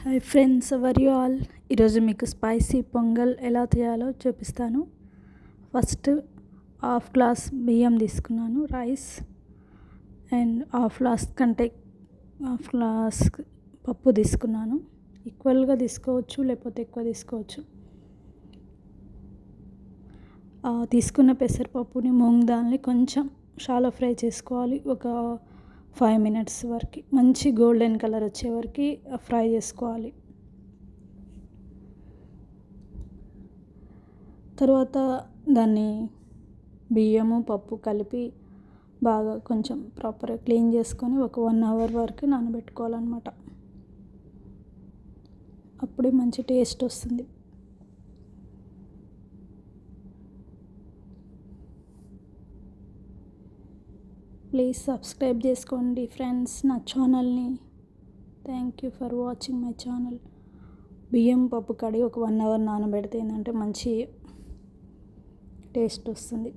Hi friends, ever you all. ఈరోజు మీకు spicy pongal ఎలా చేయాలో చూపిస్తాను. ఫస్ట్ హాఫ్ గ్లాస్ బియ్యం తీసుకున్నాను, రైస్, అండ్ హాఫ్ గ్లాస్ పప్పు తీసుకున్నాను. ఈక్వల్గా తీసుకోవచ్చు, లేకపోతే ఎక్కువ తీసుకోవచ్చు. తీసుకున్న పెసరపప్పుని, మూంగ్ దాల్ని కొంచెం షాలో ఫ్రై చేసుకోవాలి. ఒక 5 minutes వరకు మంచి గోల్డెన్ కలర్ వచ్చే వరకు ఫ్రై చేసుకోవాలి. తర్వాత దాన్ని బియ్యము పప్పు కలిపి బాగా కొంచెం ప్రాపర్గా క్లీన్ చేసుకొని ఒక 1 hour వరకు నానబెట్టుకోవాలన్నమాట. అప్పుడే మంచి టేస్ట్ వస్తుంది. ప్లీజ్ సబ్స్క్రైబ్ చేసుకోండి ఫ్రెండ్స్ నా ఛానల్ని. Thank you for watching my channel. బియ్యం పప్పు కడిగి ఒక 1 hour నానబెడితే ఏంటంటే మంచి టేస్ట్ వస్తుంది.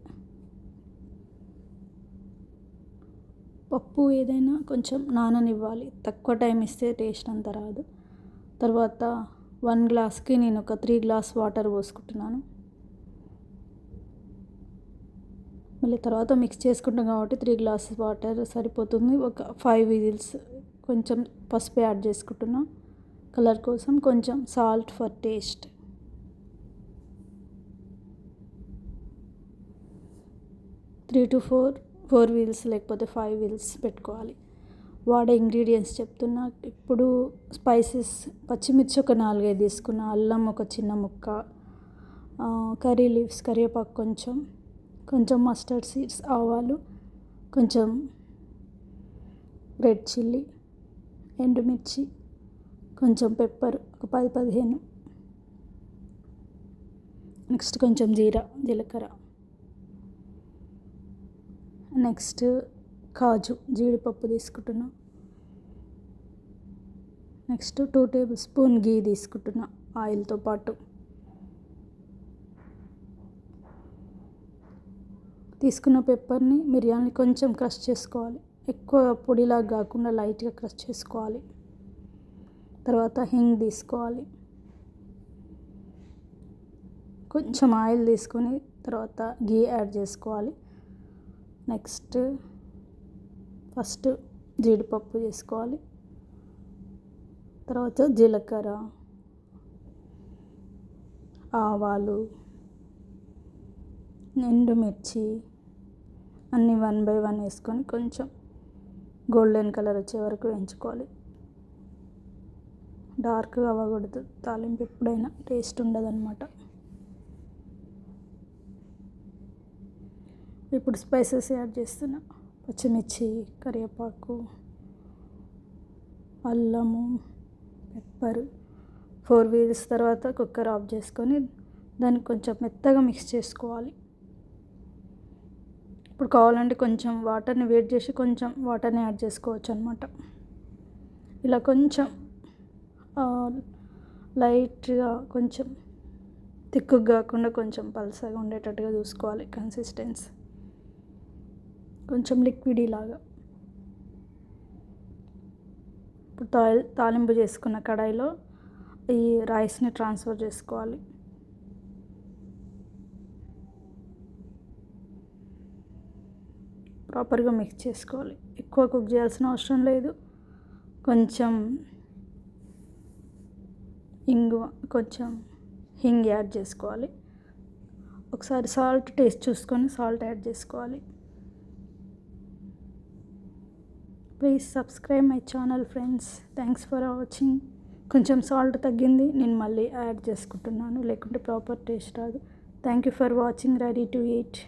పప్పు ఏదైనా కొంచెం నాననివ్వాలి, తక్కువ టైం ఇస్తే టేస్ట్ అంత రాదు. తర్వాత 1 glassకి నేను ఒక 3 glass వాటర్ పోసుకుంటున్నాను. మళ్ళీ తర్వాత మిక్స్ చేసుకుంటాం కాబట్టి 3 glasses వాటర్ సరిపోతుంది. ఒక 5 whistles. కొంచెం పసుపు యాడ్ చేసుకుంటున్నా కలర్ కోసం, కొంచెం salt for taste. Three to four whistles లేకపోతే 5 whistles పెట్టుకోవాలి. వాడే ఇంగ్రీడియంట్స్ చెప్తున్నా. ఇప్పుడు స్పైసెస్ పచ్చిమిర్చి ఒక 4-5 తీసుకున్నా, అల్లం ఒక చిన్న ముక్క, కర్రీ లీవ్స్ కరివేపాకు కొంచెం మస్టర్డ్ సీడ్స్, ఆవాలు, కొంచెం రెడ్ చిల్లీ, ఎండుమిర్చి, కొంచెం పెప్పర్ ఒక 10-15, నెక్స్ట్ కొంచెం జీలకర్ర, నెక్స్ట్ కాజు జీడిపప్పు తీసుకుంటున్నా, నెక్స్ట్ 2 tablespoons గీ తీసుకుంటున్నా ఆయిల్తో పాటు. తీసుకున్న పెప్పర్ని, మిరియాలని కొంచెం క్రష్ చేసుకోవాలి. ఎక్కువ పొడిలాగా కాకుండా లైట్గా క్రష్ చేసుకోవాలి. తర్వాత హింగ్ తీసుకోవాలి. కొంచెం ఆయిల్ తీసుకొని తర్వాత గీ యాడ్ చేసుకోవాలి. నెక్స్ట్ ఫస్ట్ జీడిపప్పు వేసుకోవాలి. తర్వాత జీలకర్ర, ఆవాలు, ఎండుమిర్చి అన్నీ 1 by 1 వేసుకొని కొంచెం గోల్డెన్ కలర్ వచ్చే వరకు వేయించుకోవాలి. డార్క్గా అవ్వకూడదు, తాలింపు ఎప్పుడైనా టేస్ట్ ఉండదన్నమాట. ఇప్పుడు స్పైసెస్ యాడ్ చేస్తున్నా. పచ్చిమిర్చి, కరివేపాకు, అల్లము, పెప్పర్. 4 whistles తర్వాత కుక్కర్ ఆఫ్ చేసుకొని దాన్ని కొంచెం మెత్తగా మిక్స్ చేసుకోవాలి. ఇప్పుడు కావాలంటే కొంచెం వాటర్ని వేడి చేసి కొంచెం వాటర్ని యాడ్ చేసుకోవచ్చు అనమాట. ఇలా కొంచెం లైట్గా, కొంచెం థిక్గా కాకుండా కొంచెం పల్సగా ఉండేటట్టుగా చూసుకోవాలి కన్సిస్టెన్సీ. కొంచెం లిక్విడ్ లాగా. ఇప్పుడు తాలింపు చేసుకున్న కడాయిలో ఈ రైస్ని ట్రాన్స్ఫర్ చేసుకోవాలి. ప్రాపర్గా మిక్స్ చేసుకోవాలి. ఎక్కువ కుక్ చేయాల్సిన అవసరం లేదు. కొంచెం హింగ్ యాడ్ చేసుకోవాలి. ఒకసారి సాల్ట్ టేస్ట్ చూసుకొని సాల్ట్ యాడ్ చేసుకోవాలి. Please subscribe my channel friends. Thanks for watching. కొంచెం సాల్ట్ తగ్గింది, నేను మళ్ళీ యాడ్ చేసుకుంటున్నాను, లేకుంటే ప్రాపర్ టేస్ట్ రాదు. Thank you for watching. Ready to eat.